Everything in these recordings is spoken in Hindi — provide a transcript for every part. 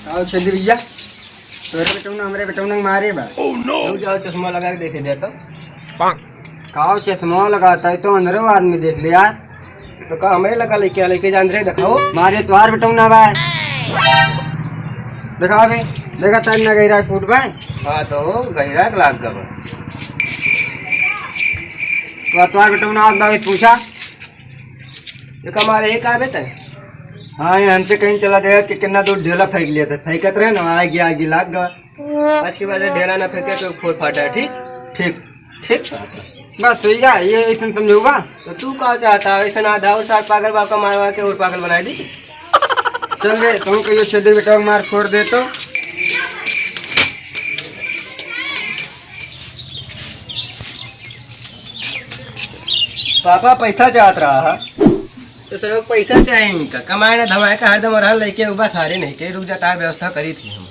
आओ छेदी भैया तोरे बेटू ने हमरे बेटू ने मारे बा। रुक जाओ, चश्मा लगा के देखे दे तो। काओ चश्मा लगाता है तो अंदर आदमी देख ले यार। तो का हमें लगा लेके जान रहे दिखाओ। मारे तुम्हार बेटू ना बा दिखा बे देखा तन ना गहरा फूट बा। हाँ तो गहरा लाग गवा तो तुम्हार बेटू ना आग पूछा ये कमारे एक आवे थे। हाँ यहाँ से कहीं चला देगा कि कितना दूर ढेला फेंक लिया था फेंकत रहे ना आगे आगे लाग गया। आज के बाद ढेला ना फेंके तो फोड़ फाटा है। ठीक ठीक ठीक बस सही है ये ऐसा समझूगा। तो तू क्या चाहता है ऐसा आधा और साथ पागल बाप का मार मार के और पागल बना दी। चल गए तुम कहियो छेदी बेटा को मार फोड़ दे तो पापा पैसा चाहत रहा है तो सर पैसा चाहिए इनका कमाए ना धमाए का हर दम रहा लेके उबा सारे नहीं के रुक जाता व्यवस्था करी थी हम।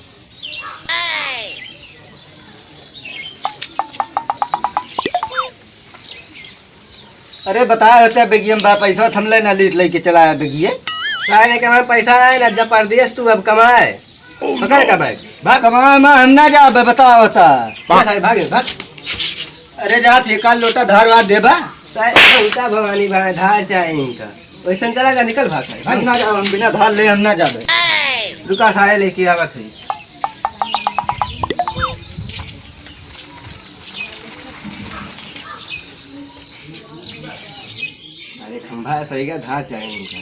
अरे बताया होता है बेगियम बा पैसा थमले ना लेके चलाया बेगिए नहीं कमाए पैसा आए ना जब परदेश तू अब कमाए पकड़ का बैग भाग कमा मैं हम ना जा बताओ होता भाग भाग। अरे जा थे काल लोटा धार वार देबा उल्टा भवानी भाई धार चाहिए इनका वैसा चला जा निकल भाग हम ना जाओ हम बिना धार ले हम ना जाबे। रुका सारे लेके आवत है। अरे खंभा सही का धार चाहिए इनका।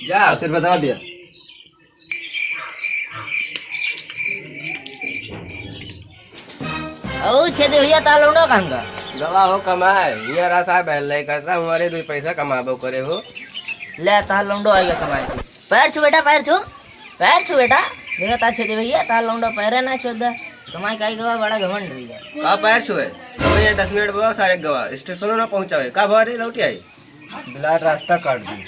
जा फिर बता दिया ओ छेदी भैया ताल उड़ो कहंगा गवा हो कमाए यहाँ रासा बहल नहीं करता हमारे दो पैसा कमाबो करे हो। ले ताल लौंडो आएगा कमाए के पैर छू बेटा पैर छू बेटा देखा ता छेदी भैया ताल लौंडो पैर ना छोड़ कमाई का गवा बड़ा घमंड भैया का पैर छुए भैया 10 मिनट बाद सारे गवा स्टेशनों ना पहुंचावे का भरे लौटी आई बिलार रास्ता काट दी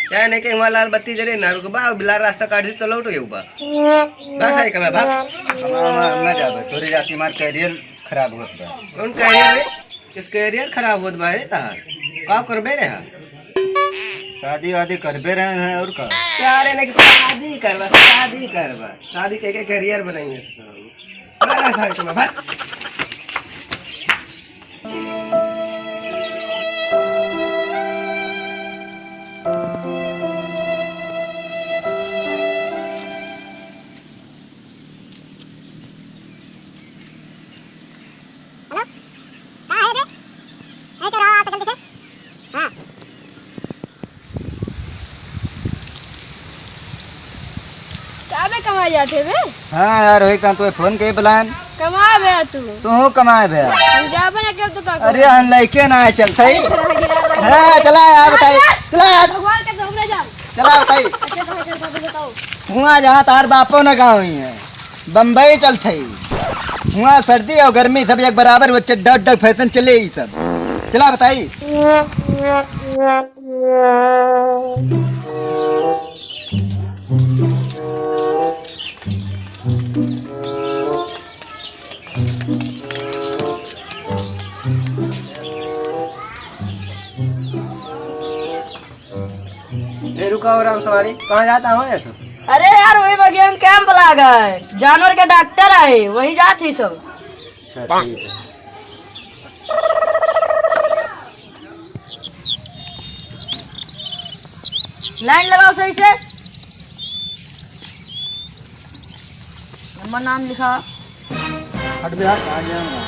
क्या नहीं कि वहाँ लाल बत्ती जले ना रुकबा बिलार रास्ता काट दी तो लौट गए बा भाग साई कमा भाग हम ना जाबे तोरी जाति मार कैरियर खराब होत बा। कौन कैरियर रे किस कैरियर खराब होत बा रे तहार का करबे रे हा शादी वादी करबे रहे हैं और का प्यारे ने शादी करबा शादी के कैरियर बनाएंगे सब भाग साई कमा भाग। कमा जाते बे। हाँ यार वही का तो फोन के प्लान कमा बे तू कमाए बे हम जाबे ना के तो का अरे हम लइके ना चल सही हाँ चला यार बताई चला यार भगवान के हमरे जा चला बताई अच्छा बताओ हुआ जहाँ तार बापो ना गाँव ही है बम्बई चल थई हुआ सर्दी और गर्मी सब एक बराबर वो चड्डा उड्डा फैशन चले ही सब चला बताई रुका हो राम सवारी कहाँ जाता हो ऐसा। अरे यार वही बगिया में कैंप लगा है जानवर के डॉक्टर आए वही जाती सब। लाइन लगाओ सही से नंबर नाम लिखा हट बिहार आ जाऊंगा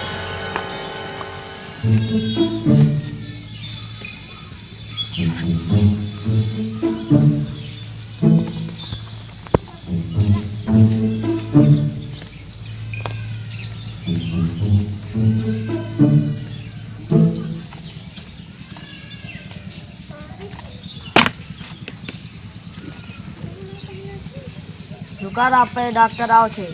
दुकान आप पे डॉक्टर आओ थे।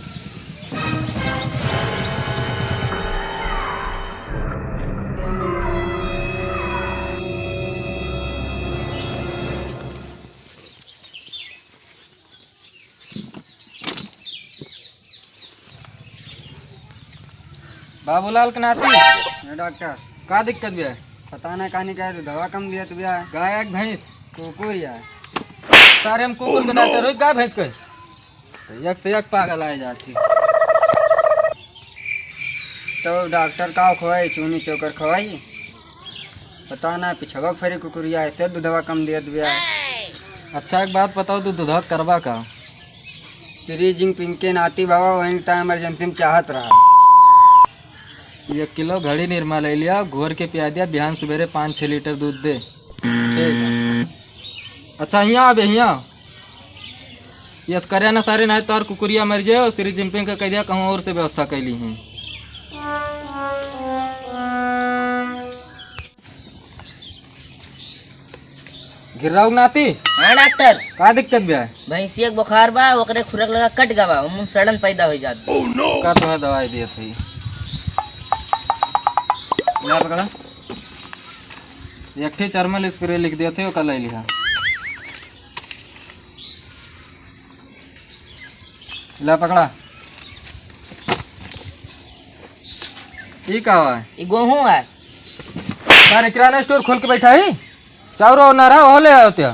बाबूलाल के नाती डॉक्टर का दिक्कत भी है? पता नहीं कहानी क्या है, दवा कम दिया तो भैया गाय एक भैंस कुकुर या सारे हम कुकुर के डॉक्टर हो गाय भैंस के एक से एक पागल आए जाती। तो डॉक्टर का खवाई चूनी चोकर खवाई पता ना पिछवा फेरी कुकुरिया है ते दवा कम दिया तो भैया। अच्छा एक बात बताओ, तू दूध करवा का? श्री जिंग पिंग के नाती बाबा वहीं टाइम इमरजेंसी में चाहत रहा। 1 किलो घड़ी निरमा ले लिया, घोर के पिया दिया, बिहान सवेरे 5-6 लीटर दूध दे। ठीक है। अच्छा यहाँ अब यहाँ यस करे ना सारे ना तो कुकुरिया मर जाए और श्री जिनपिंग का कह दिया कहूँ और से व्यवस्था कैली है। गिर रहा नाती हाँ डॉक्टर, का दिक्कत भी है? भैंसिया के बुखार बा, ओकरे खुरक लगा कट गवा, मुंह सड़न पैदा हो जात। का तो है दवाई दिए थे ला पकड़ा, एक ठे चर्मल स्प्रे लिख दिए थे वो कल लिखा ला पकड़ा। ये का हुआ है? ये गेहूं है। सारे किराना स्टोर खोल के बैठा है, चाउर और ना रहा हो ले आओ त्या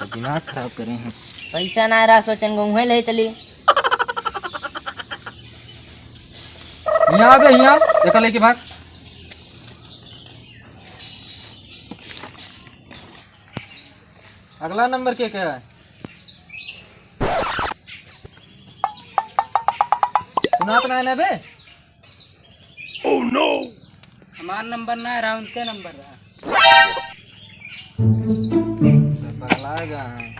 दिमाग खराब करे हैं। पैसा ना रहा, सोचन गेहूं ले चली। यहाँ आ गए, यहाँ देखा लेके भाग। अगला नंबर क्या है? सुना तो नहीं ना बे? हमारा नंबर ना रहा, उनके नंबर रहा। पगला गया है।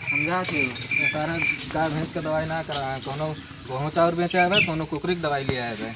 समझा कि सारा गाय भैंस का दवाई ना करा है, कोनो गेहूँ चाउर बेचे आवे, कोनो कुकरी की दवाई ले आवे।